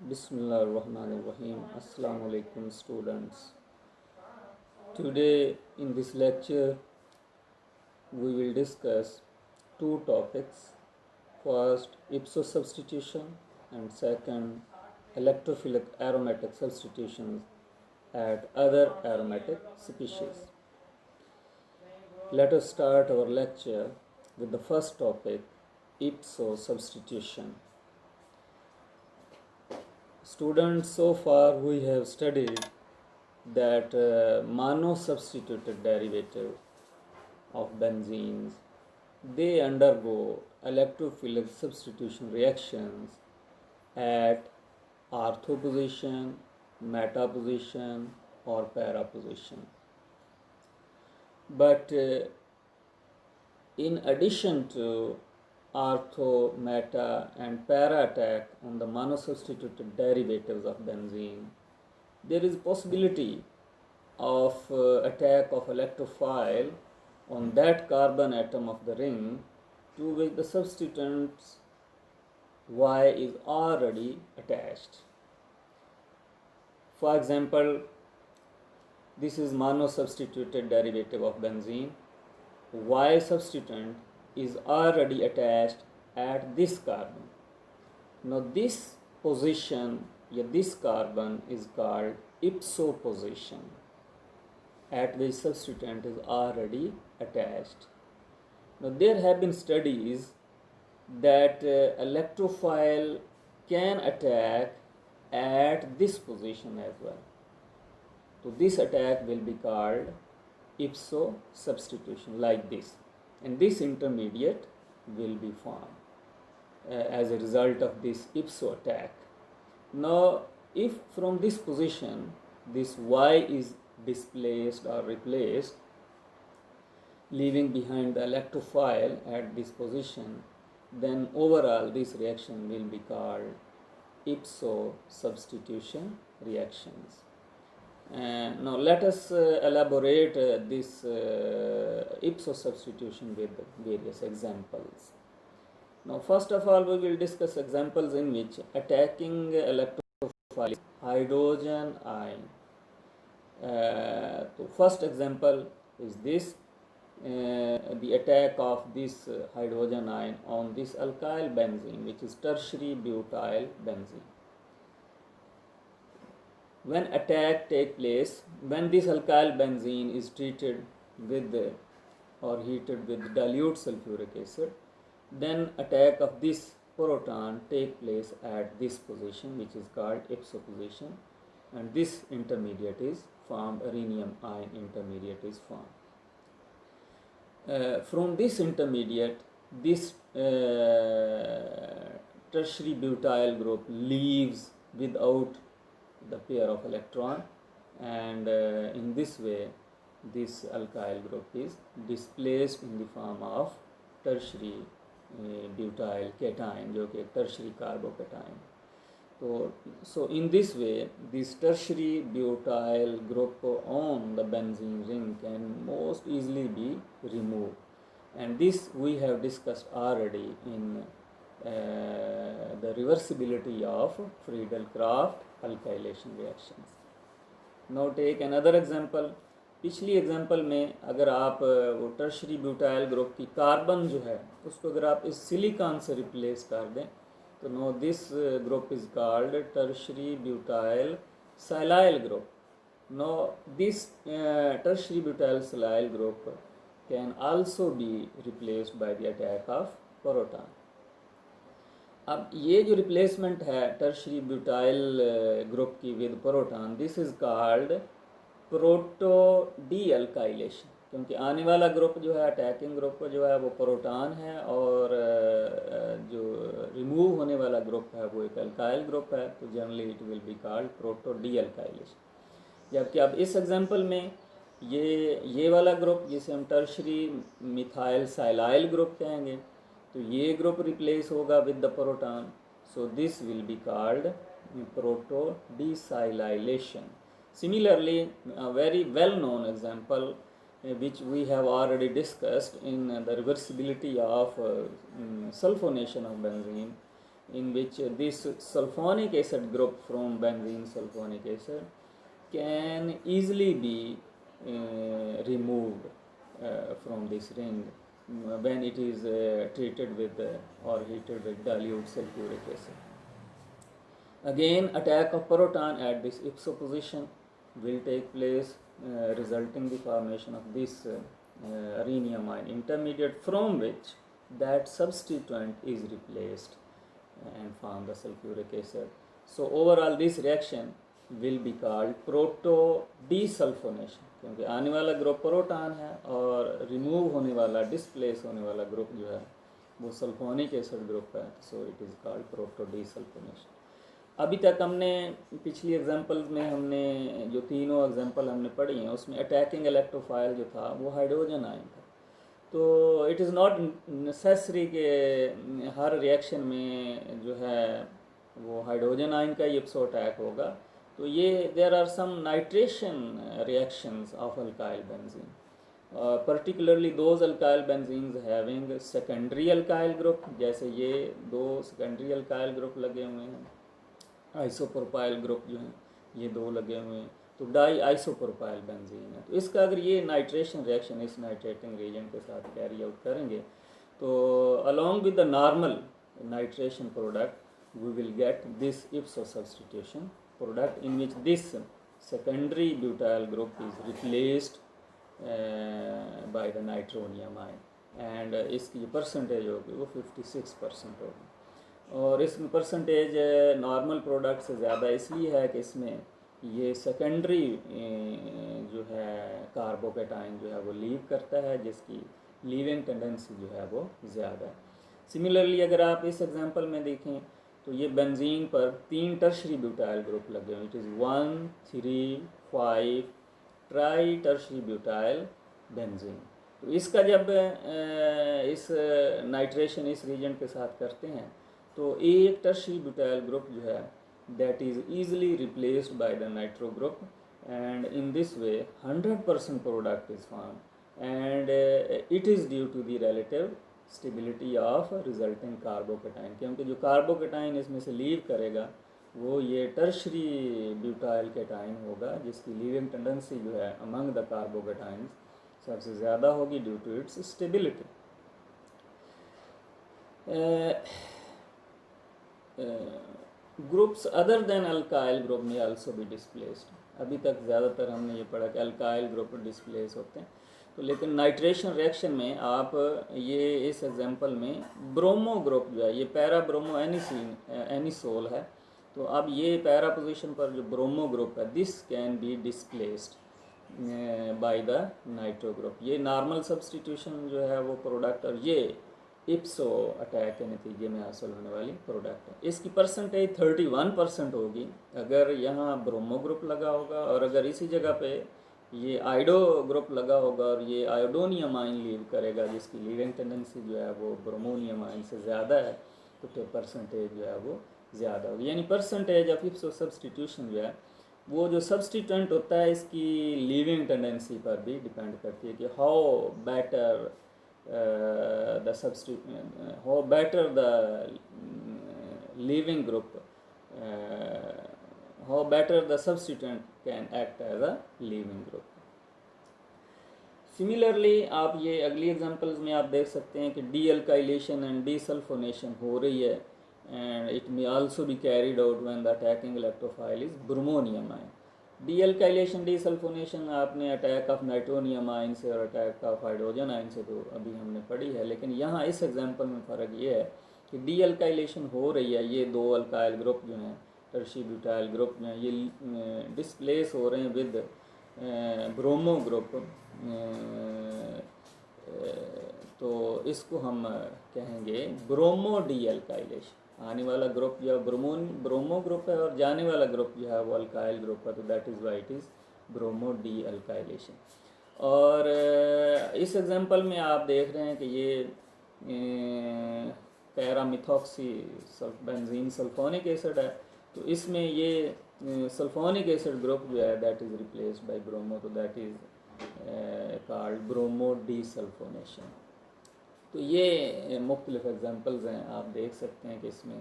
Bismillahirrahmanirrahim. Assalamu alaikum students. Today in this lecture we will discuss two topics. First, ipso substitution, and second, electrophilic aromatic substitutions at other aromatic species. Let us start our lecture with the first topic, ipso substitution. Students, so far we have studied that mono-substituted derivative of benzenes, they undergo electrophilic substitution reactions at ortho position, meta position, or para position. But in addition to ortho, meta, and para attack on the monosubstituted derivatives of benzene, there is possibility of attack of electrophile on that carbon atom of the ring to which the substituent Y is already attached. For example, this is monosubstituted derivative of benzene. Y substituent is already attached at this carbon. Now this position, this carbon is called ipso position, at which substituent is already attached. Now there have been studies that electrophile can attack at this position as well. So this attack will be called ipso substitution, like this, and this intermediate will be formed as a result of this ipso attack. Now if from this position this Y is displaced or replaced, leaving behind the electrophile at this position, then overall this reaction will be called ipso substitution reactions. Now let us elaborate this ipso substitution with various examples. Now first of all we will discuss examples in which attacking electrophile is hydrogen ion. So first example is this, the attack of this hydrogen ion on this alkyl benzene, which is tertiary butyl benzene. When attack take place, when this alkyl benzene is treated with or heated with dilute sulfuric acid, then attack of this proton take place at this position, which is called ipso position, and this intermediate is formed, rhenium ion intermediate is formed. From this intermediate, this tertiary butyl group leaves without the pair of electron, and in this way this alkyl group is displaced in the form of tertiary butyl cation, जो कि tertiary carbocation. So in this way this tertiary butyl group on the benzene ring can most easily be removed, and this we have discussed already in the reversibility of Friedel-Crafts alkylation reactions. Now take another example. पिछली example में अगर आप वो tertiary butyl group की carbon जो है उसको अगर आप इस सिलिकॉन से रिप्लेस कर दें, तो now this group is called tertiary butyl silyl group. Now this tertiary butyl silyl group can also be replaced by the attack of proton. अब ये जो रिप्लेसमेंट है टर्शरी ब्यूटाइल ग्रुप की with proton, this is called proto de alkylation, क्योंकि आने वाला group जो है अटैकिंग ग्रुप जो है वो प्रोटॉन है, और जो रिमूव होने वाला ग्रुप है वो एक अल्काइल ग्रुप है, तो generally it will be called proto de alkylation. जबकि अब इस एग्जांपल में ये वाला ग्रुप जिसे हम टर्शरी मिथाइल साइलाइल ग्रुप कहेंगे, तो ये ग्रुप रिप्लेस होगा with the proton, so this will be called protodesilylation. Similarly, a very well-known example which we have already discussed in the reversibility of sulfonation of benzene in which this sulfonic acid group from benzene sulfonic acid can easily be removed from this ring when it is treated with or heated with dilute sulfuric acid. Again, attack of proton at this ipso position will take place, resulting the formation of this rhenium-ion intermediate, from which that substituent is replaced and form the sulfuric acid. So overall this reaction will be called proto desulfonation, क्योंकि आने वाला group proton है और remove होने वाला displace होने वाला group जो है वो सल्फोनिक एसिड ग्रुप है, so it is called protodesulfonation. अभी तक हमने पिछली एग्जांपल्स में हमने जो तीनों एग्जांपल हमने पढ़ी हैं उसमें अटैकिंग इलेक्ट्रोफाइल जो था वो हाइड्रोजन आयन था। तो इट इज़ नॉट नेसेसरी कि हर रिएक्शन में जो है वो हाइड्रोजन आयन का इप्सो अटैक होगा। तो ये there are some nitration reactions of alkyl benzene, particularly those alkyl benzenes having secondary alkyl group, जैसे ये दो secondary alkyl group लगे हुए हैं, आइसोप्रोपाइल ग्रुप जो हैं ये दो लगे हुए हैं, तो डाई आइसोप्रोपाइल बेंजीन है। तो इसका अगर ये नाइट्रेशन रिएक्शन इस नाइट्रेटिंग एजेंट के साथ कैरी आउट करेंगे तो along with the normal nitration product we will get this ipso substitution product in which this secondary butyl group is replaced by the nitronium ion, and इसकी जो percentage होगी वो 56% होगी। और इसमें परसेंटेज नॉर्मल प्रोडक्ट से ज़्यादा इसलिए है कि इसमें ये सेकेंडरी जो है कार्बोकेटाइन जो है वो लीव करता है, जिसकी लीविंग टेंडेंसी जो है वो ज़्यादा है। सिमिलरली अगर आप इस एग्जांपल में देखें तो ये बेंजीन पर 3 टर्शरी ब्यूटाइल ग्रुप लगे हुए, it is 1, 3, 5 try tertiary butyl benzene. तो इसका जब इस नाइट्रेशन इस रीजेंट के साथ करते हैं तो एक टर्शरी ब्यूटाइल ग्रुप जो है that is easily replaced by the nitro group, and in this way 100% product is form, and it is due to the relative stability of resulting carbocation, क्योंकि जो कार्बोकेटाइन इसमें से लीव करेगा वो ये tertiary butyl cation होगा, जिसकी leaving tendency जो है अमंग द कार्बोकेटाइंस सबसे ज़्यादा होगी due to its stability. Groups other than alkyl group में आल्सो भी डिस्प्लेस्ड। अभी तक ज़्यादातर हमने ये पढ़ा कि अल्काइल ग्रुप डिस्प्लेस होते हैं, तो लेकिन नाइट्रेशन रिएक्शन में आप ये इस एग्जांपल में ब्रोमो ग्रुप जो है ये पैरा ब्रोमो एनिसोल है, तो अब ये पैरा पोजीशन पर जो ब्रोमो ग्रुप है this can B displaced by the nitro group. ये नॉर्मल सब्स्टिट्यूशन जो है वो प्रोडक्ट और ये इप्सो अटैक के नतीजे में हासिल होने वाली प्रोडक्ट है। इसकी परसेंटेज 31% होगी अगर यहाँ ब्रोमो ग्रुप लगा होगा, और अगर इसी जगह पे ये आइडो ग्रुप लगा होगा और ये आयोडोनियम आयन लीव करेगा जिसकी लीविंग टेंडेंसी जो है वो ब्रोमोनियम आयन से ज़्यादा है, तो परसेंटेज जो है वो ज़्यादा होगी। यानी परसेंटेज ऑफ इप्सो सब्स्टिट्यूशन जो है वो जो सब्स्टिट्यूएंट होता है इसकी लीविंग टेंडेंसी पर भी डिपेंड करती है कि how better the leaving group, how better the substituent can act as a leaving group. Similarly आप ये अगली एग्जांपल्स में आप देख सकते हैं कि डी अल्काइलेशन एंड डीसल्फोनेशन हो रही है, and it may also be carried out when the attacking electrophile is bromonium ion. Dealkylation desulfonation आपने अटैक ऑफ नाइट्रोनियम आयन से और अटैक ऑफ हाइड्रोजन आयन से तो अभी हमने पढ़ी है, लेकिन यहाँ इस एग्जांपल में फ़र्क ये है कि डीअल्काइलेशन हो रही है, ये दो अल्काइल ग्रुप जो हैं टर्शी ब्यूटाइल ग्रुप में ये डिस्प्लेस हो रहे हैं विद ब्रोमो ग्रुप, तो इसको हम कहेंगे ब्रोमो डीअल्काइलेशन। आने वाला ग्रुप जो है ब्रोमो ग्रुप है और जाने वाला ग्रुप जो है वो अल्काइल ग्रुप है, तो that is why it is bromo D alkylation. और इस एग्जांपल में आप देख रहे हैं कि ये पैरामिथॉक्सी बेंजीन सल्फोनिक एसिड है, तो इसमें ये सल्फोनिक एसिड ग्रुप जो है that is replaced by bromo, तो दैट इज़ कॉल्ड ब्रोमो डीसल्फोनेशन। तो ये मुख्तलिफ एग्जांपल्स हैं, आप देख सकते हैं कि इसमें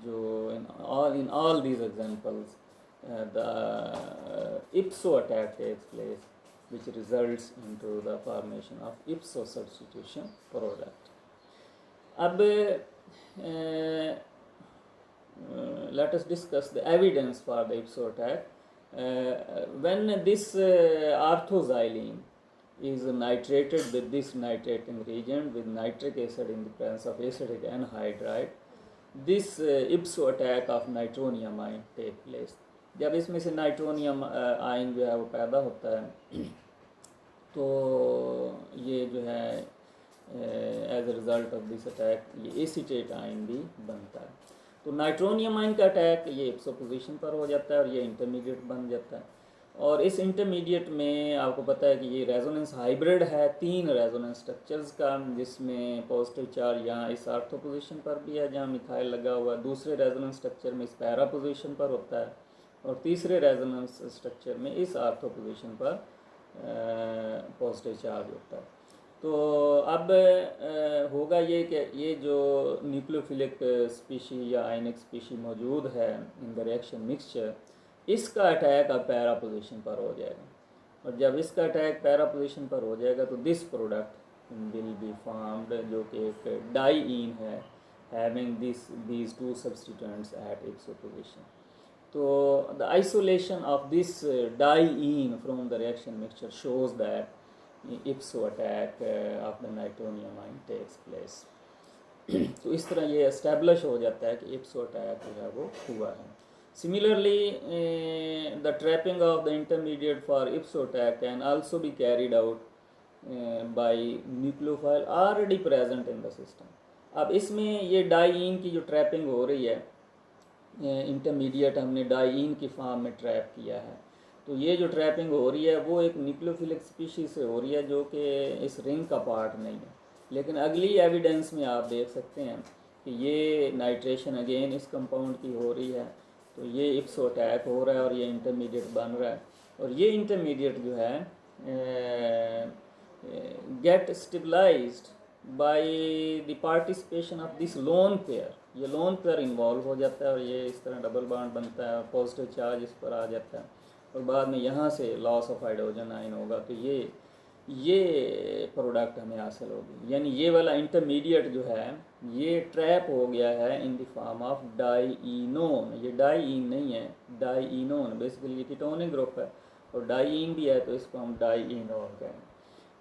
जो in all these examples the ipso attack takes place, which results into the formation of ipso substitution product. अब let us discuss the evidence for the ipso attack. When this orthoxylene is nitrated with this nitrating reagent with nitric acid in the presence of acetic anhydride, this ipso attack of nitronium ion take place. जब इसमें से nitronium ion जो है वो पैदा होता है तो ये जो है as a result of this attack ये एसीटेट आयन भी बनता है। तो नाइट्रोनियम आयन का अटैक ये ipso पोजीशन पर हो जाता है और ये इंटरमीडिएट बन जाता है। और इस इंटरमीडिएट में आपको पता है कि ये रेजोनेंस हाइब्रिड है 3 रेजोनेंस स्ट्रक्चर्स का, जिसमें पॉजिटिव चार्ज यहाँ इस ऑर्थो पोजीशन पर भी है जहाँ मिथाइल लगा हुआ है, दूसरे रेजोनेंस स्ट्रक्चर में इस पैरा पोजीशन पर होता है और तीसरे रेजोनेंस स्ट्रक्चर में इस ऑर्थो पोजीशन पर पॉजिटिव चार्ज होता है। तो अब होगा ये कि ये जो न्यूक्लियोफिलिक स्पीशी या आयनिक स्पीशी मौजूद है इन द रिएक्शन मिक्सचर, इसका अटैक अब पैरा पोजीशन पर हो जाएगा और जब इसका अटैक पैरा पोजीशन पर हो जाएगा तो this product will be formed जो कि एक डाईईन है having these 2 substituents at ipso position. So the isolation of this diene from the reaction mixture shows that ipso attack of the nitronium ion takes place. तो इस तरह ये establish हो जाता है कि ipso attack जो है वो हुआ है। Similarly, the trapping of the intermediate for ipso attack can also be carried out by nucleophile already present in the system. अब इसमें ये डाईईन की जो ट्रैपिंग हो रही है, इंटरमीडिएट हमने डाईईन की फॉर्म में ट्रैप किया है, तो ये जो ट्रैपिंग हो रही है वो एक न्यूक्लियोफिलिक स्पीशीज से हो रही है जो कि इस रिंग का पार्ट नहीं है। लेकिन अगली एविडेंस में आप देख सकते हैं कि ये नाइट्रेशन अगेन इस कंपाउंड की हो रही है, तो ये ipso अटैक हो रहा है और ये इंटरमीडिएट बन रहा है और ये इंटरमीडिएट जो है get stabilized by the participation of this lone pair. ये लोन पेयर इन्वॉल्व हो जाता है और ये इस तरह डबल बॉन्ड बनता है और पॉजिटिव चार्ज इस पर आ जाता है और बाद में यहाँ से लॉस ऑफ हाइड्रोजन आयन होगा, तो ये प्रोडक्ट हमें हासिल होगी। यानी ये वाला इंटरमीडिएट जो है ये ट्रैप हो गया है इन द फॉर्म ऑफ डाईईनोन। ये डाईईन नहीं है, डाईईनोन बेसिकली ये कीटोनिक ग्रुप है और डाईईन भी है तो इसको हम डाईईनोन कहें।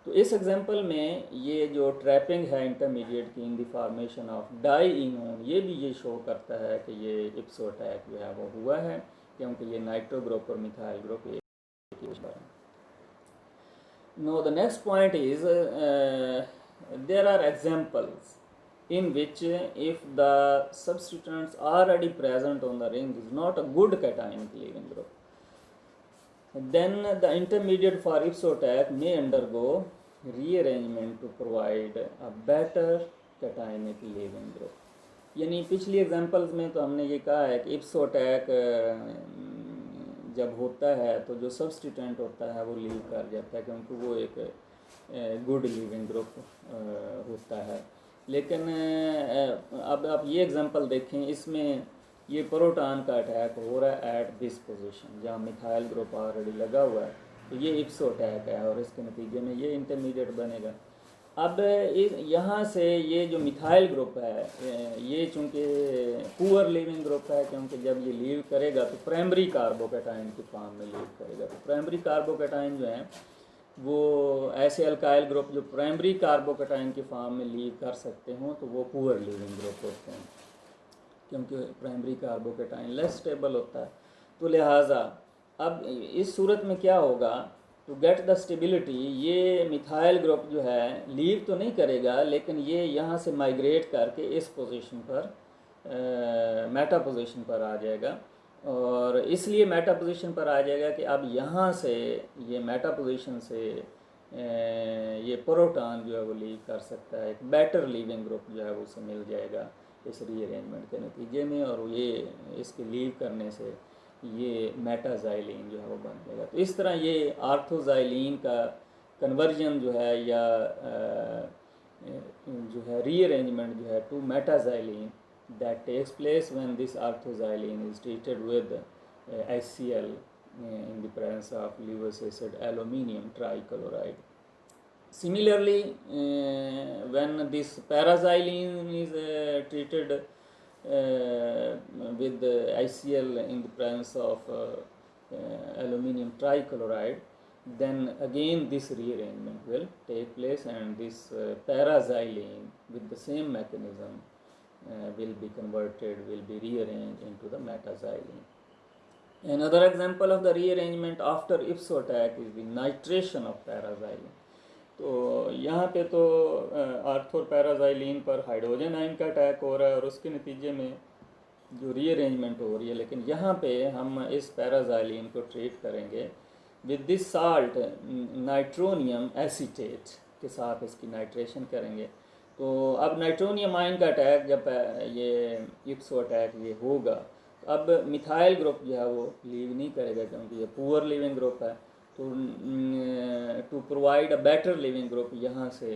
तो इस एग्जांपल में ये जो ट्रैपिंग है इंटरमीडिएट की इन द फॉर्मेशन ऑफ डाईईनोन, ये भी ये शो करता है कि ये ipso अटैक जो है वो हुआ है क्योंकि ये नाइट्रो ग्रुप और मिथाइल ग्रुप एक ही है। Now the next point is there are examples in which if the substituents already present on the ring is not a good cationic leaving group, then the intermediate for ipso attack may undergo rearrangement to provide a better cationic leaving group. यानी पिछली examples में तो हमने ये कहा है कि ipso attack जब होता है तो जो सब्सटीट्यूएंट होता है वो लीव कर जाता है क्योंकि वो एक गुड लीविंग ग्रुप होता है। लेकिन अब आप ये एग्जांपल देखें, इसमें ये प्रोटॉन का अटैक हो रहा है एट दिस पोजीशन जहाँ मिथाइल ग्रुप ऑलरेडी लगा हुआ है, तो ये ipso अटैक है और इसके नतीजे में ये इंटरमीडिएट बनेगा। अब यहाँ से ये जो मिथाइल ग्रुप है ये चूँकि पुअर लीविंग ग्रुप है क्योंकि जब ये लीव करेगा तो प्राइमरी कार्बोकैटायन की फॉर्म में लीव करेगा। तो प्राइमरी कार्बोकैटायन जो है वो ऐसे अल्काइल ग्रुप जो प्राइमरी कार्बोकैटायन की फॉर्म में लीव कर सकते हों तो वो पुअर लीविंग ग्रुप होते हैं क्योंकि प्राइमरी कार्बोकैटायन लेस स्टेबल होता है। तो लिहाजा अब इस सूरत में क्या होगा, टू गेट द स्टेबिलिटी ये मिथाइल ग्रुप जो है लीव तो नहीं करेगा लेकिन ये यहाँ से माइग्रेट करके इस पोजीशन पर मेटा पोजीशन पर आ जाएगा और इसलिए मेटा पोजीशन पर आ जाएगा कि अब यहाँ से ये मेटा पोजीशन से ये प्रोटॉन जो है वो लीव कर सकता है, एक बेटर लीविंग ग्रुप जो है वो उसे मिल जाएगा इस रीअरेंजमेंट के नतीजे में और ये इसके लीव करने से ये मेटाजाइलिन जो है वो बन जाएगा। तो इस तरह ये आर्थोजाइलिन का कन्वर्जन जो है या जो है रीअरेंजमेंट जो है to मेटाजाइलिन that takes place when this orthoxylene is treated with HCl in the presence of Lewis acid aluminium trichloride. Similarly, when this paraxylene is treated with HCl in the presence of aluminium trichloride, then again this rearrangement will take place, and this paraxylene with the same mechanism will be converted, will be rearranged into the metaxylene. Another example of the rearrangement after IPSO attack is the nitration of paraxylene. तो यहाँ पे तो आर्थोर पैराजाइलिन पर hydrogen ion का attack हो रहा है और उसके नतीजे में जो रीअरेंजमेंट हो रही है, लेकिन यहाँ पे हम इस पैराजाइलिन को ट्रीट करेंगे with this salt nitronium acetate के साथ इसकी नाइट्रेशन करेंगे। तो अब नाइट्रोनियम आयन का अटैक जब ये इप्सो अटैक ये होगा, अब मिथाइल ग्रुप जो है वो लीव नहीं करेगा क्योंकि ये पुअर लिविंग ग्रुप है। तो to provide a better leaving group यहाँ से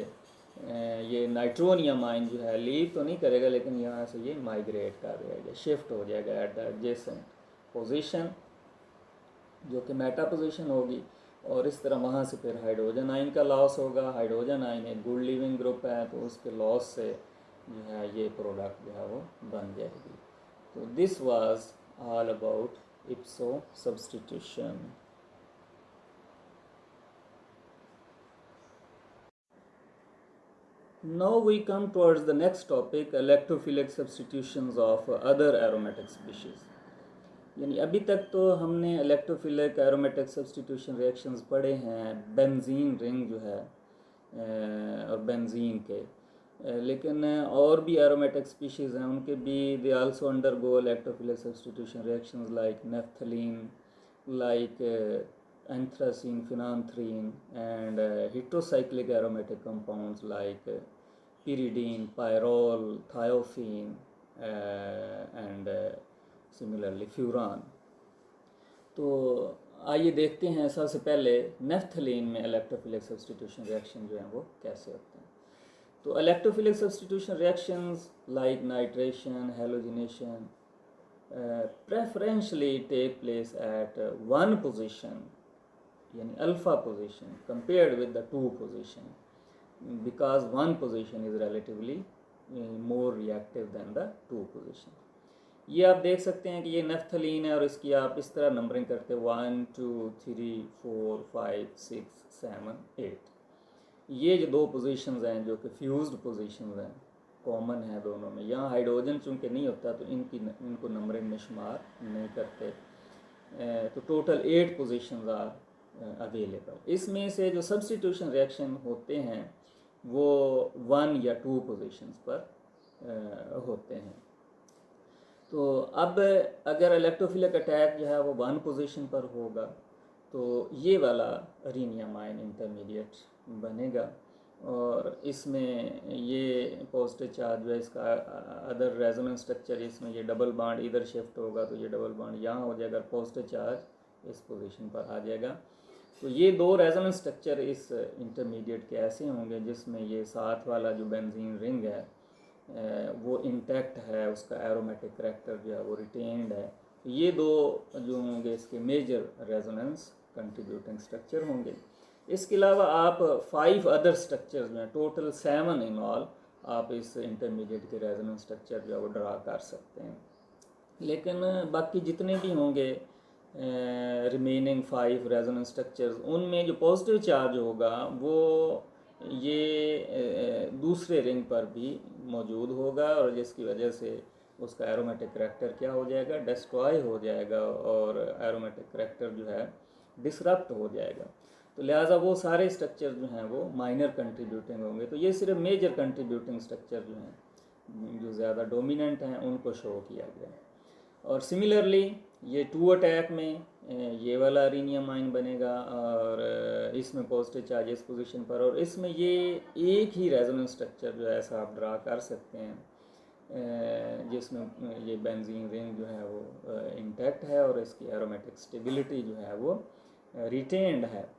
ये नाइट्रोनियम आयन जो है लीव तो नहीं करेगा, लेकिन यहाँ से ये माइग्रेट कर जाएगा, शिफ्ट हो जाएगा एट द एडजेसेंट पोजीशन जो कि मेटा पोजीशन होगी, और इस तरह वहाँ से फिर हाइड्रोजन आयन का लॉस होगा। हाइड्रोजन आयन एक गुड लिविंग ग्रुप है, तो उसके लॉस से जो है ये प्रोडक्ट जो है वो बन जाएगी। तो this was all about इप्सो substitution. Now we come towards the next topic, electrophilic substitutions of other aromatic species. यानी अभी तक तो हमने इलेक्ट्रोफिलिक एरोमेटिक सब्स्टिट्यूशन रिएक्शंस पढ़े हैं बेंजीन रिंग जो है और बेंजीन के, लेकिन और भी एरोमेटिक स्पीशीज़ हैं उनके भी they also undergo electrophilic substitution reactions like naphthalene, like anthracene, phenanthrene, and heterocyclic aromatic compounds like pyridine, pyrrole, thiophene, and similarly furan. तो आइए देखते हैं सबसे पहले नेफ्थलीन में इलेक्ट्रोफिलिक सब्स्टिट्यूशन रिएक्शन जो हैं वो कैसे होते हैं। तो electrophilic substitution reactions like nitration, halogenation preferentially take place at one position, यानी alpha position compared with the two position, because one position is relatively more reactive than the two position. ये आप देख सकते हैं कि ये नेफ्थलीन है और इसकी आप इस तरह नंबरिंग करते हैं 1 2 3 4 5 6 7 8। ये जो दो पोजीशंस हैं जो कि फ्यूज्ड पोजीशंस हैं, कॉमन है दोनों में। यहाँ हाइड्रोजन चूँकि नहीं होता तो इनको नंबरिंग में शुमार नहीं करते। तो टोटल 8 पोजीशंस आर अवेलेबल। इसमें से जो सब्स्टिट्यूशन रिएक्शन होते हैं वो 1 या 2 पोजीशंस पर होते हैं। तो अब अगर इलेक्ट्रोफिलिक अटैक जो है वो 1 पोजीशन पर होगा तो ये वाला रीनियम आयन इंटरमीडिएट बनेगा, और इसमें ये पॉजिटिव चार्ज जो है इसका अदर रेजोनेंस स्ट्रक्चर, इसमें ये डबल बॉन्ड इधर शिफ्ट होगा तो ये डबल बॉन्ड यहाँ हो जाएगा, पॉजिटिव चार्ज इस पोजीशन पर आ जाएगा। तो ये दो रेजोनेंस स्ट्रक्चर इस इंटरमीडिएट के ऐसे होंगे जिसमें ये साथ वाला जो बेंजीन रिंग है वो इंटैक्ट है, उसका एरोमेटिक करैक्टर जो है वो रिटेन्ड है। तो ये दो जो होंगे इसके मेजर रेजोनेंस कंट्रीब्यूटिंग स्ट्रक्चर होंगे। इसके अलावा आप 5 अदर स्ट्रक्चर्स में, टोटल 7 इन ऑल, आप इस इंटरमीडिएट के रेजोनेंस स्ट्रक्चर जो है वो ड्रा कर सकते हैं। लेकिन बाकी जितने भी होंगे रिमेनिंग 5 रेजोनेंस स्ट्रक्चर्स, उनमें जो पॉजिटिव चार्ज होगा वो ये दूसरे रिंग पर भी मौजूद होगा, और जिसकी वजह से उसका एरोमेटिक करैक्टर क्या हो जाएगा, डिस्ट्रॉय हो जाएगा, और एरोमेटिक करैक्टर जो है डिसरप्ट हो जाएगा। तो लिहाजा वो सारे स्ट्रक्चर जो हैं वो माइनर कंट्रीब्यूटिंग होंगे। तो ये सिर्फ मेजर कंट्रीब्यूटिंग स्ट्रक्चर जो हैं जो ज़्यादा डोमिनेंट हैं उनको शो किया गया। और सिमिलरली ये 2 अटैक में ये वाला रीनियम आयन बनेगा, और इसमें पॉजिटिव चार्ज इस पोजीशन पर, और इसमें ये एक ही रेजोनेंस स्ट्रक्चर जो है ऐसा आप ड्रा कर सकते हैं जिसमें ये बेंजीन रिंग जो है वो इंटैक्ट है और इसकी एरोमेटिक स्टेबिलिटी जो है वो रिटेन्ड है।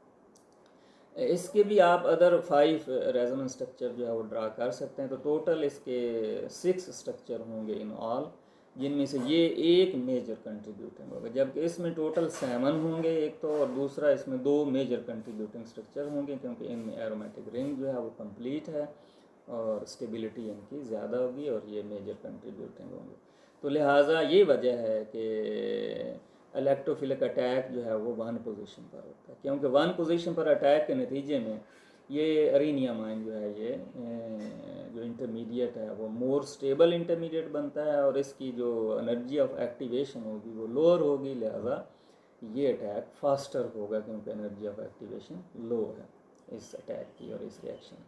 इसके भी आप अदर 5 रेजोनेंस स्ट्रक्चर जो है वो ड्रा कर सकते हैं। तो टोटल इसके 6 स्ट्रक्चर होंगे इन ऑल, जिनमें से ये एक मेजर कंट्रीब्यूटिंग होगा, जबकि इसमें टोटल 7 होंगे एक तो, और दूसरा इसमें 2 मेजर कंट्रीब्यूटिंग स्ट्रक्चर होंगे, क्योंकि इनमें एरोमेटिक रिंग जो है वो कंप्लीट है और स्टेबिलिटी इनकी ज़्यादा होगी, और ये मेजर कंट्रीब्यूटिंग होंगे। तो लिहाजा ये वजह है कि इलेक्ट्रोफिलिक अटैक जो है वो 1 पोजीशन पर होता है, क्योंकि 1 पोजीशन पर अटैक के नतीजे में ये अरेनियम आयन जो है ये जो इंटरमीडिएट है वो मोर स्टेबल इंटरमीडिएट बनता है, और इसकी जो एनर्जी ऑफ एक्टिवेशन होगी वो लोअर होगी, लिहाजा ये अटैक फास्टर होगा, क्योंकि एनर्जी ऑफ एक्टिवेशन लो है इस अटैक की और इस रिएक्शन।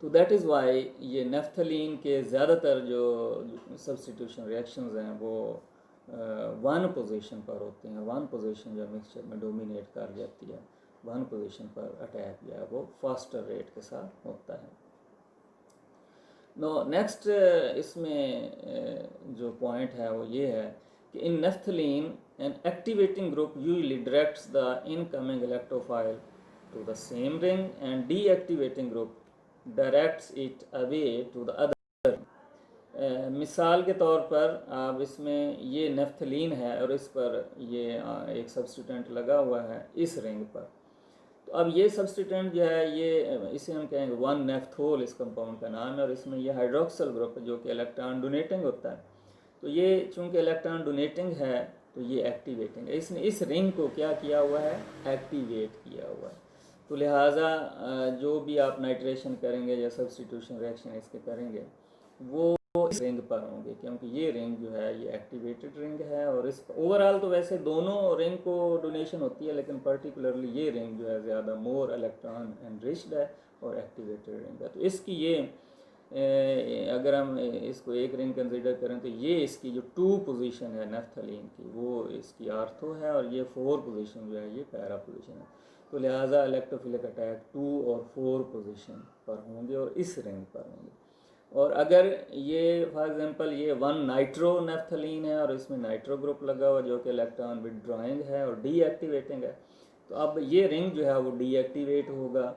तो दैट इज़ वाई ये नेफ्थलीन के ज़्यादातर जो सब्स्टिट्यूशन रिएक्शंस हैं वो 1 पोजीशन पर होते हैं। 1 पोजीशन जो मिक्सचर में डोमिनेट कर जाती है, 1 पोजीशन पर अटैक जो है वो फास्टर रेट के साथ होता है। नो नेक्स्ट इसमें जो पॉइंट है वो ये है कि in naphthalene an activating group usually directs the incoming electrophile to the same ring and deactivating group directs it away to the other. मिसाल के तौर पर आप इसमें ये नेफ्थलीन है और इस पर ये एक सब्स्टिट्यूएंट लगा हुआ है इस रिंग पर, तो अब ये सब्स्टिट्यूएंट जो है ये इसे हम कहेंगे 1 नेफ्थोल इस कंपाउंड का नाम है, और इसमें ये हाइड्रोक्सल ग्रुप है जो कि इलेक्ट्रॉन डोनेटिंग होता है। तो ये चूँकि इलेक्ट्रॉन डोनेटिंग है तो ये एक्टिवेटिंग है, इसने इस रिंग को क्या किया हुआ है, एक्टिवेट किया हुआ है। तो लिहाजा जो भी आप नाइट्रेशन करेंगे या सब्स्टिट्यूशन रिएक्शन इसके करेंगे वो इस रिंग पर होंगे, क्योंकि ये रिंग जो है ये एक्टिवेटेड रिंग है, और इस ओवरऑल तो वैसे दोनों रिंग को डोनेशन होती है, लेकिन पर्टिकुलरली ये रिंग जो है ज़्यादा मोर इलेक्ट्रॉन एनरिच्ड है और एक्टिवेटेड रिंग है। तो इसकी ये अगर हम इसको एक रिंग कंसिडर करें तो ये इसकी जो 2 पोजीशन है नेफ्थलीन की वो इसकी आर्थो है, और ये 4 पोजीशन जो है ये पैरा पोजीशन है। तो लिहाजा इलेक्ट्रोफिलिक अटैक 2 और 4 पोजीशन पर होंगे और इस रिंग पर होंगे। और अगर ये फॉर एग्जांपल ये 1 नाइट्रो नेफ्थलीन है और इसमें नाइट्रो ग्रुप लगा हुआ जो कि इलेक्ट्रॉन विदड्रॉइंग है और डीएक्टिवेटिंग है, तो अब ये रिंग जो है वो डीएक्टिवेट होगा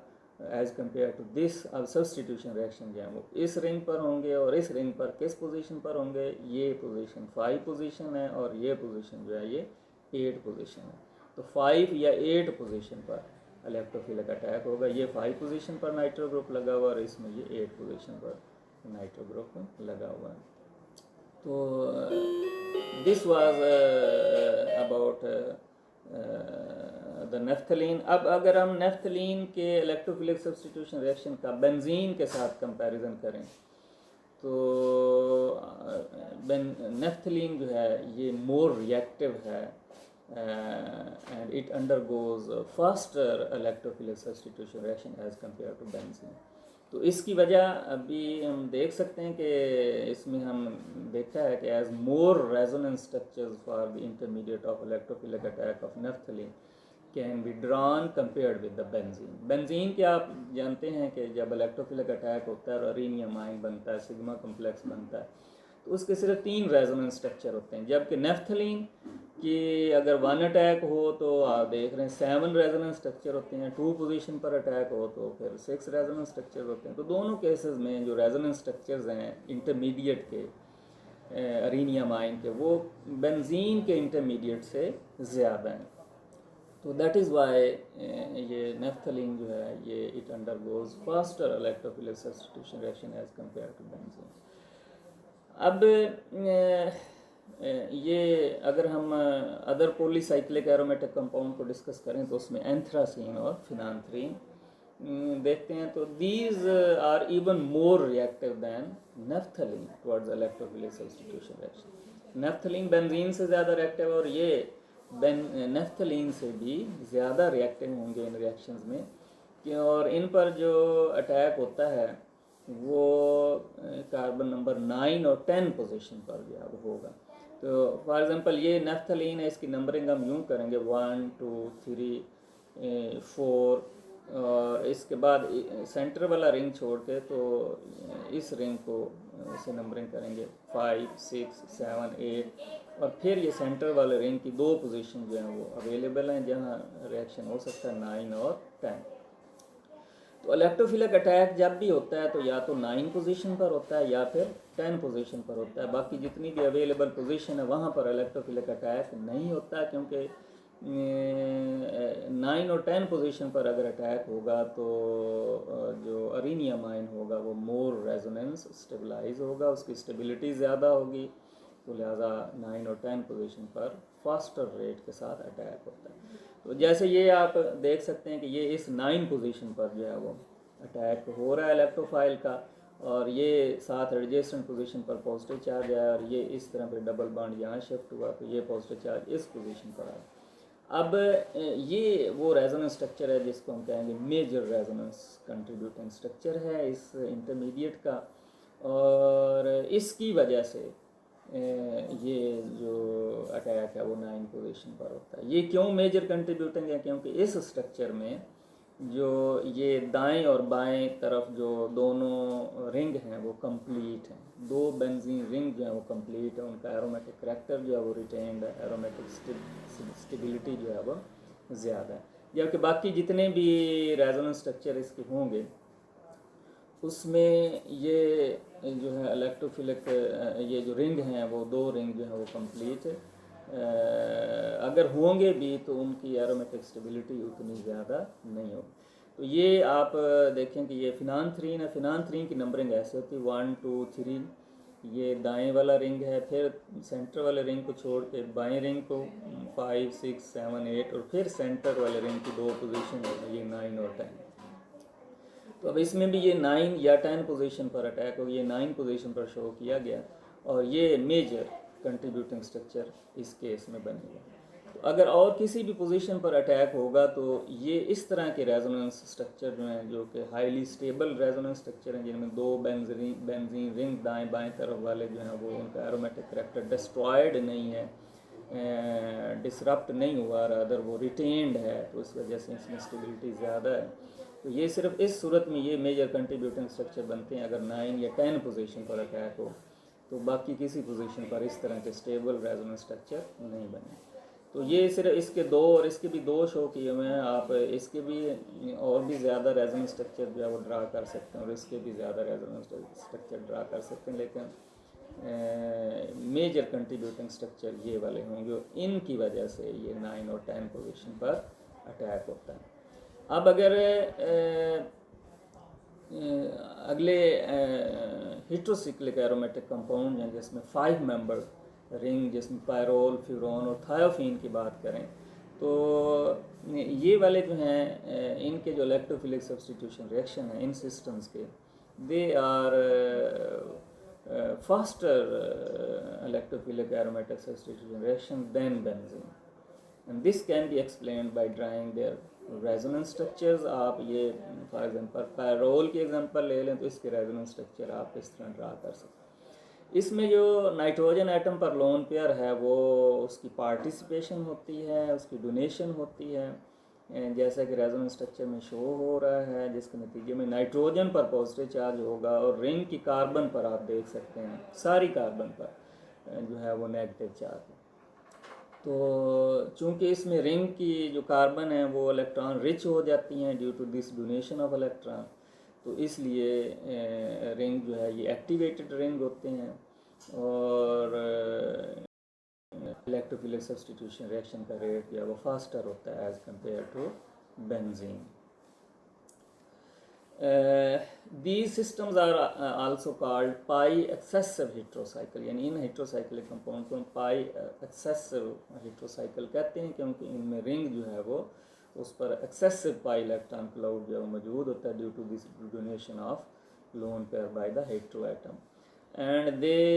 एज कम्पेयर टू दिस। अब सब्स्टिट्यूशन रिएक्शन जो है वो इस रिंग पर होंगे, और इस रिंग पर किस पोजीशन पर होंगे, ये पोजीशन 5 पोजीशन है और ये पोजीशन जो है ये 8 पोजीशन है। तो 5 या 8 पोजीशन पर इलेक्ट्रोफिलिक अटैक होगा। ये 5 पोजीशन पर नाइट्रो ग्रुप लगा हुआ और इसमें ये 8 पोजीशन पर नाइट्रो ग्रुप लगा हुआ है। तो this was about the naphthalene. अब अगर हम नेफ्थलीन के इलेक्ट्रोफिलिक सब्स्टिट्यूशन रिएक्शन का बेंजीन के साथ कंपैरिजन करें तो नेफ्थलीन जो है ये मोर रिएक्टिव है and it undergoes faster electrophilic substitution reaction as compare to benzene. तो इसकी वजह अभी हम देख सकते हैं कि इसमें हम देखा है कि as more resonance structures for the intermediate of electrophilic attack of naphthalene can be drawn compared with the benzene. Benzene के आप जानते हैं कि जब इलेक्ट्रोफिलिक अटैक होता है और अरेनियम आयन बनता है, सिग्मा कम्प्लेक्स बनता है, तो उसके सिर्फ 3 रेजोनेंस स्ट्रक्चर होते हैं, जबकि नेफ्थलीन कि अगर 1 अटैक हो तो आप देख रहे हैं 7 रेजोनेंस स्ट्रक्चर होते हैं, 2 पोजीशन पर अटैक हो तो फिर 6 रेजोनेंस स्ट्रक्चर होते हैं। तो दोनों केसेस में जो रेजोनेंस स्ट्रक्चर्स हैं इंटरमीडिएट के अरेनियम आयन के वो बेंजीन के इंटरमीडिएट से ज़्यादा हैं। तो दैट इज़ वाई ये नेफ्थलीन जो है ये it undergoes faster electrophilic substitution reaction as compare to benzene. अब ये अगर हम अदर पॉलीसाइक्लिक एरोमेटिक कंपाउंड को डिस्कस करें तो उसमें एंथ्रासीन और फिनांथ्रीन देखते हैं, तो these are even more reactive than naphthalene towards electrophilic substitution reaction. Naphthalene benzene से ज़्यादा रिएक्टिव और ये नेफ्थलीन से भी ज़्यादा रिएक्टिव होंगे इन रिएक्शंस में, और इन पर जो अटैक होता है वो कार्बन नंबर 9 और 10 पोजीशन पर जो है वो होगा। तो फॉर एग्जांपल ये नेफ्थलीन है, इसकी नंबरिंग हम यूँ करेंगे 1 2 3 4, और इसके बाद सेंटर वाला रिंग छोड़ के तो इस रिंग को इसे नंबरिंग करेंगे 5 6 7 8 और फिर ये सेंटर वाले रिंग की 2 पोजीशन जो हैं वो अवेलेबल हैं जहाँ रिएक्शन हो सकता है 9 और 10। तो इलेक्ट्रोफिलिक अटैक जब भी होता है तो या तो 9 पोजीशन पर होता है या फिर 10 पोजीशन पर होता है। बाकी जितनी भी अवेलेबल पोजीशन है वहाँ पर इलेक्ट्रोफिलिक अटैक नहीं होता है, क्योंकि 9 और 10 पोजीशन पर अगर अटैक होगा तो जो अरीनियम आयन होगा वो मोर रेजोनेंस स्टेबलाइज होगा, उसकी स्टेबिलिटी ज़्यादा होगी, तो लिहाजा 9 और 10 पोजीशन पर फास्टर रेट के साथ अटैक होता है। तो जैसे ये आप देख सकते हैं कि ये इस 9 पोजीशन पर जो है वो अटैक हो रहा है इलेक्ट्रोफाइल का, और ये साथ एडजेसेंट पोजीशन पर पॉजिटिव चार्ज आया, और ये इस तरह पे डबल बॉन्ड यहाँ शिफ्ट हुआ तो ये पॉजिटिव चार्ज इस पोजीशन पर आया। अब ये वो रेजोनेंस स्ट्रक्चर है जिसको हम कहेंगे मेजर रेजोनेंस कंट्रीब्यूटिंग स्ट्रक्चर है इस इंटरमीडिएट का, और इसकी वजह से ये जो अटैक है वो 9 पोजीशन पर होता है। ये क्यों मेजर कंट्रीब्यूटिंग है? क्योंकि इस स्ट्रक्चर में जो ये दाएं और बाएं तरफ जो दोनों रिंग हैं वो कंप्लीट हैं, 2 बेंजीन रिंग जो है वो कंप्लीट है, उनका एरोमेटिक करैक्टर जो है वो रिटेन्ड है, एरोमेटिक स्टेबिलिटी जो है वो ज़्यादा है। जबकि बाकी जितने भी रेजोनेंस स्ट्रक्चर इसके होंगे उसमें ये जो है इलेक्ट्रोफिलिक ये जो रिंग हैं वो 2 रिंग जो है वो कंप्लीट अगर होंगे भी तो उनकी एरोमेटिक स्टेबिलिटी उतनी ज़्यादा नहीं होगी। तो ये आप देखें कि ये फिनान्थ्रीन है, फिनान्थ्रीन की नंबरिंग ऐसे होती है 1 2 3, ये दाएं वाला रिंग है, फिर सेंटर वाले रिंग को छोड़ के बाएं रिंग को 5 6 7 8, और फिर सेंटर वाले रिंग की 2 पोजीशन है ये 9 और 10। तो अब इसमें भी ये 9 या 10 पोजीशन पर अटैक हो, ये 9 पोजीशन पर शो किया गया, और ये मेजर कंट्रीब्यूटिंग स्ट्रक्चर इस केस में बनेगा। तो अगर और किसी भी पोजीशन पर अटैक होगा तो ये इस तरह के रेजोनेंस स्ट्रक्चर जो हैं, जो कि हाईली स्टेबल रेजोनेंस स्ट्रक्चर हैं, जिनमें 2 बेंजीन रिंग दाएं बाएं तरफ वाले जो हैं वो उनका एरोमेटिक करैक्टर डिस्ट्रॉयड नहीं है, डिसरप्ट नहीं हुआ, रादर वो रिटेन्ड है, तो इस वजह से इसमें स्टेबिलिटी ज़्यादा है। तो ये सिर्फ इस सूरत में ये मेजर कंट्रीब्यूटिंग स्ट्रक्चर बनते हैं अगर 9 या 10 पोजीशन पर अटैक हो, तो बाकी किसी पोजीशन पर इस तरह के स्टेबल रेजोनेंस स्ट्रक्चर नहीं बने। तो ये सिर्फ इसके 2 और इसके भी 2 शो किए हुए हैं, आप इसके भी और भी ज़्यादा रेजोनेंस स्ट्रक्चर जो है वो ड्रा कर सकते हैं और इसके भी ज़्यादा रेजोनेंस स्ट्रक्चर ड्रा कर सकते हैं, लेकिन मेजर कंट्रीब्यूटिंग स्ट्रक्चर ये वाले होंगे, इनकी वजह से ये 9 और 10 पोजीशन पर अटैक होता है। अब अगर अगले हेटेरोसाइक्लिक एरोमेटिक कंपाउंड हैं जिसमें 5 मेंबर रिंग, जिसमें पायरोल, फ्यूरॉन और थायोफीन की बात करें, तो ये वाले जो हैं इनके जो इलेक्ट्रोफिलिक सब्स्टिट्यूशन रिएक्शन है इन सिस्टम्स के, they are faster electrophilic aromatic substitution reaction than benzene, and this can be explained by drawing their resonance structures. आप ये फॉर एग्जांपल पैरोल की एग्जांपल ले लें तो इसके रेजोनेंस स्ट्रक्चर आप इस तरह ड्रा कर सकते हैं। इसमें जो नाइट्रोजन एटम पर लोन पेयर है वो उसकी पार्टिसिपेशन होती है, उसकी डोनेशन होती है, जैसा कि रेजोनेंस स्ट्रक्चर में शो हो रहा है, जिसके नतीजे में नाइट्रोजन पर पॉजिटिव चार्ज होगा और रिंग की कार्बन पर आप देख सकते हैं सारी कार्बन पर जो है वो नेगेटिव चार्ज है। तो चूंकि इसमें रिंग की जो कार्बन है वो इलेक्ट्रॉन रिच हो जाती हैं due to this donation of electron, तो इसलिए रिंग जो है ये एक्टिवेटेड रिंग होते हैं और इलेक्ट्रोफिलिक सब्स्टिट्यूशन रिएक्शन का रेट जो है वो फास्टर होता है as compare to benzene. These systems are also called pi excessive heterocycle, यानी इन heterocyclic compound को हम pi excessive heterocycle कहते हैं, क्योंकि इनमें रिंग जो है वो उस पर excessive pi electron cloud जो है वो मौजूद होता है due to this donation of lone pair by the heteroatom, and they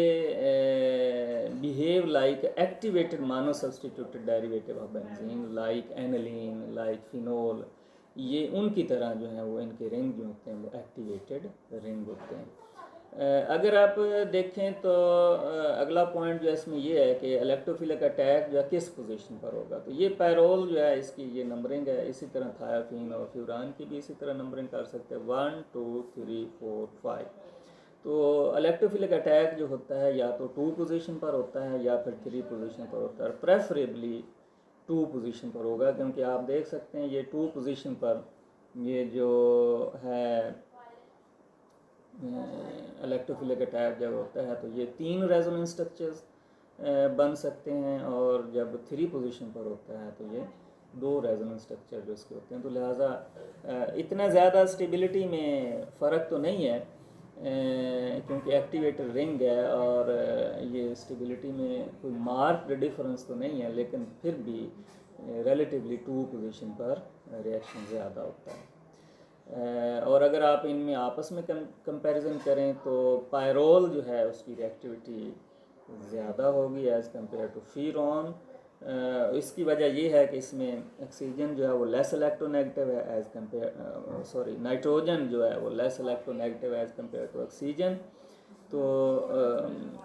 behave like activated monosubstituted derivative of benzene, like aniline, like phenol। ये उनकी तरह जो है वो इनके रिंग जो होते हैं वो एक्टिवेटेड रिंग होते हैं। अगर आप देखें तो अगला पॉइंट जो है इसमें ये है कि इलेक्ट्रोफिलिक अटैक जो है किस पोजीशन पर होगा, तो ये पैरोल जो है इसकी ये नंबरिंग है, इसी तरह थायोफीन और फ्यूरान की भी इसी तरह नंबरिंग कर सकते हैं 1 2 3 4 5। तो इलेक्ट्रोफिलिक अटैक जो होता है या तो 2 पोजीशन पर होता है या फिर 3 पोजीशन पर होता है, प्रेफरेबली 2 पोजीशन पर होगा, क्योंकि आप देख सकते हैं ये 2 पोजीशन पर ये जो है इलेक्ट्रोफिलिक अटैक जब होता है तो ये 3 रेजोनेंस स्ट्रक्चर्स बन सकते हैं, और जब 3 पोजीशन पर होता है तो ये 2 रेजोनेंस स्ट्रक्चर जो इसके होते हैं। तो लिहाजा इतना ज़्यादा स्टेबिलिटी में फ़र्क तो नहीं है, क्योंकि एक्टिवेटेड रिंग है, और ये स्टेबिलिटी में कोई मार्क्ड डिफरेंस तो नहीं है, लेकिन फिर भी रिलेटिवली 2 पोजीशन पर रिएक्शन ज़्यादा होता है। और अगर आप इनमें आपस में कंपैरिजन करें तो पायरोल जो है उसकी रिएक्टिविटी ज़्यादा होगी एज़ कम्पेयर टू फ्यूरॉन। इसकी वजह ये है कि इसमें ऑक्सीजन जो है वो लेस इलेक्ट्रोनेगेटिव है एज़ कम्पेयर नाइट्रोजन जो है वो less electronegative as compare to oxygen. तो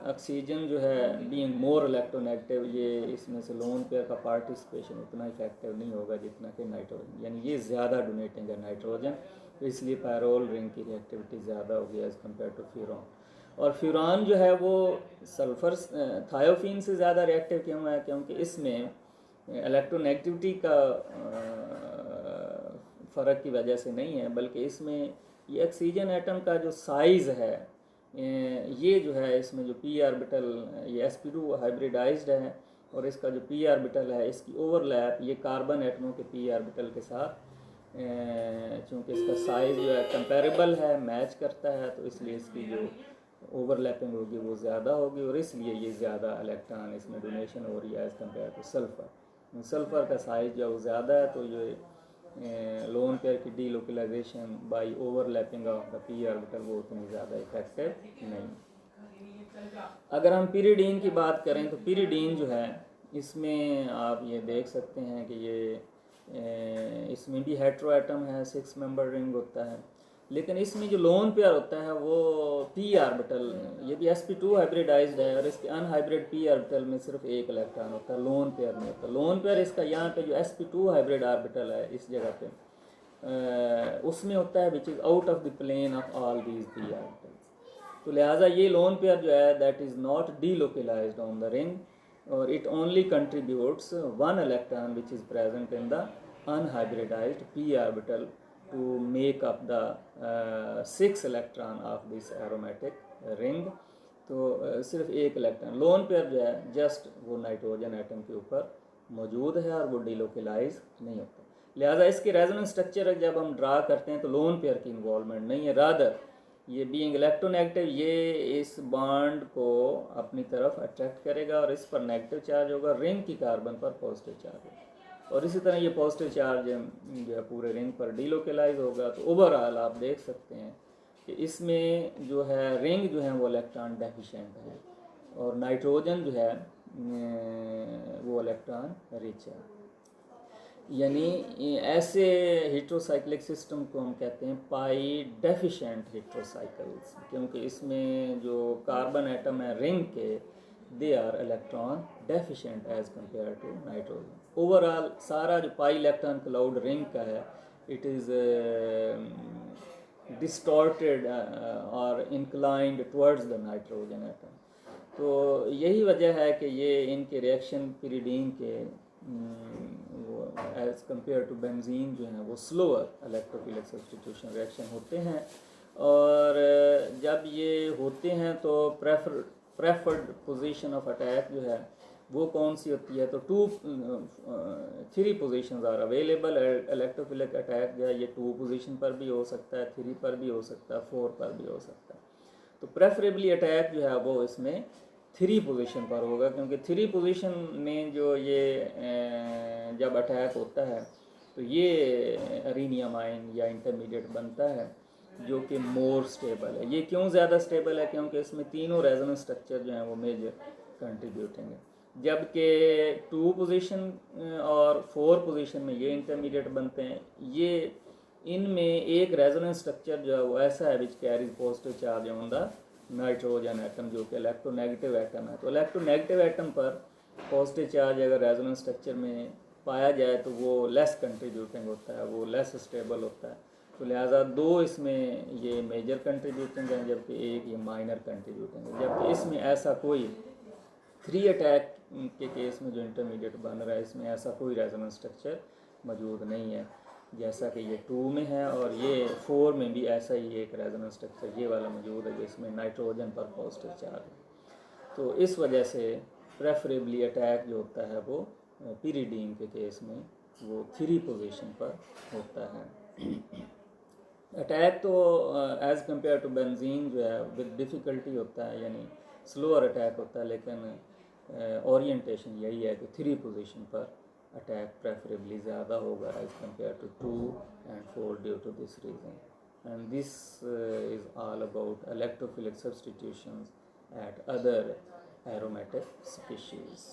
ऑक्सीजन जो है बीइंग मोर इलेक्ट्रोनेगेटिव, ये इसमें से लोन पेयर का पार्टिसिपेशन उतना इफेक्टिव नहीं होगा जितना कि नाइट्रोजन, यानी ये ज़्यादा डोनेटिंग है नाइट्रोजन, तो इसलिए पायरोल रिंग की रिएक्टिविटी ज़्यादा होगी एज़ कम्पेयर टू फ्यूरॉन। और फ्यूरान जो है वो सल्फ़र थायोफिन से ज़्यादा रिएक्टिव क्यों है, क्योंकि इसमें इलेक्ट्रोनेगेटिविटी का फ़र्क की वजह से नहीं है, बल्कि इसमें ये ऑक्सीजन एटम का जो साइज़ है, ये जो है इसमें जो पी ऑर्बिटल, ये sp2 हाइब्रिडाइज्ड है, और इसका जो पी ऑर्बिटल है इसकी ओवरलैप ये कार्बन एटमों के पी ऑर्बिटल के साथ, चूँकि इसका साइज़ जो है कंपेरेबल है, मैच करता है, तो इसलिए इसकी जो ओवरलैपिंग होगी वो ज़्यादा होगी, और इसलिए ये ज़्यादा इलेक्ट्रॉन इसमें डोनेशन हो रही है as compare to sulphur. Sulphur का साइज़ जो ज़्यादा है, तो ये लोन पेयर की delocalization by overlapping of the p orbital वो उतनी ज़्यादा इफेक्टिव नहीं। अगर हम पिरिडीन की बात करें तो पिरिडीन जो है इसमें आप ये देख सकते हैं कि ये इसमें भी हेट्रो एटम है, 6 मेंबर रिंग होता है, लेकिन इसमें जो लोन पेयर होता है वो पी ऑर्बिटल, ये भी sp2 हाइब्रिडाइज्ड है, और इसके अनहाइब्रिड पी ऑर्बिटल में सिर्फ एक इलेक्ट्रॉन होता है, लोन पेयर में होता है। लोन पेयर इसका यहाँ पे जो sp2 हाइब्रिड ऑर्बिटल है इस जगह पे उसमें होता है which is out of the plane of all these p orbitals. तो लिहाजा ये लोन पेयर जो है that is not delocalised on the ring, और it only contributes 1 electron which is present in the unhybridised p orbital to make up the 6 electron of this aromatic ring। तो सिर्फ एक electron loan pair जो है just वो nitrogen atom के ऊपर मौजूद है और वो डिलोकलाइज नहीं होता। लिहाजा इसके रेजोनेंस स्ट्रक्चर जब हम ड्रा करते हैं तो लोन पेयर की इन्वॉल्वमेंट नहीं है, रादर ये बीइंग इलेक्ट्रोनेगेटिव ये इस बॉन्ड को अपनी तरफ अट्रैक्ट करेगा और इस पर नेगेटिव चार्ज होगा, रिंग की कार्बन पर पॉजिटिव चार्ज होगा, और इसी तरह ये पॉजिटिव चार्ज जो है पूरे रिंग पर डीलोकलाइज होगा। तो ओवरऑल आप देख सकते हैं कि इसमें जो है रिंग जो है वो इलेक्ट्रॉन डेफिशिएंट है, और नाइट्रोजन जो है वो इलेक्ट्रॉन रिच है। यानी ऐसे हेट्रोसाइक्लिक सिस्टम को हम कहते हैं पाई डेफिशिएंट हेट्रोसाइकल्स, क्योंकि इसमें जो कार्बन एटम है रिंग के they are electron deficient as compare to nitrogen. Overall सारा जो पाई इलेक्ट्रॉन क्लाउड रिंग का है इट इज़ डिस्टॉर्टेड और inclined towards the nitrogen atom. तो यही वजह है कि ये इनके रिएक्शन पिरिडीन के वो एज कंपेयर टू बेंजीन जो है वो स्लोअर इलेक्ट्रोफिलिक सब्स्टिट्यूशन रिएक्शन होते हैं, और जब ये होते हैं तो प्रेफर्ड पोजीशन ऑफ अटैक जो है वो कौन सी होती है, तो 3 positions are available. Electrophilic attack जो है ये 2 पोजीशन पर भी हो सकता है, 3 पर भी हो सकता है, 4 पर भी हो सकता है। तो प्रेफरेबली अटैक जो है वो इसमें 3 पोजीशन पर होगा, क्योंकि 3 पोजीशन में जो ये जब अटैक होता है तो ये एरिनियम आयन या इंटरमीडिएट बनता है जो कि मोर स्टेबल है। ये क्यों ज़्यादा स्टेबल है, क्योंकि इसमें तीनों रेजोनेंस स्ट्रक्चर जो हैं वो मेजर कंट्रीब्यूटिंग है, जबकि 2 पोजीशन और 4 पोजीशन में ये इंटरमीडिएट बनते हैं। ये इनमें एक रेजोनेंस स्ट्रक्चर जो है वो ऐसा है which carries positive charge on the nitrogen atom, जो कि इलेक्ट्रोनेगेटिव एटम है। तो इलेक्ट्रोनेगेटिव एटम पर पॉजिटिव चार्ज अगर रेजोनेंस स्ट्रक्चर में पाया जाए तो वो लेस कंट्रीब्यूटिंग होता है, वो लेस स्टेबल होता है। तो लिहाजा 2 इसमें ये मेजर कंट्रीब्यूटिंग हैं, जबकि एक ये माइनर कंट्रीब्यूटिंग है। जबकि इसमें ऐसा कोई 3 अटैक के केस में जो इंटरमीडिएट बन रहा है, इसमें ऐसा कोई रेजोनेंस स्ट्रक्चर मौजूद नहीं है, जैसा कि ये 2 में है। और ये 4 में भी ऐसा ही एक रेजोनेंस स्ट्रक्चर ये वाला मौजूद है, जिसमें नाइट्रोजन पर पॉजिटिव चार्ज है। तो इस वजह से प्रेफरेबली अटैक जो होता है वो पीरिडीन के केस में वो 3 पोजीशन पर होता है। अटैक तो एज़ कम्पेयर टू बेंजीन जो है विद डिफ़िकल्टी होता है, यानी स्लोअर अटैक होता है, लेकिन ओरिएंटेशन यही है कि 3 पोजीशन पर अटैक प्रेफरेबली ज़्यादा होगा as compare to 2 and 4 due to this reason. And this is all about electrophilic substitutions at other aromatic species.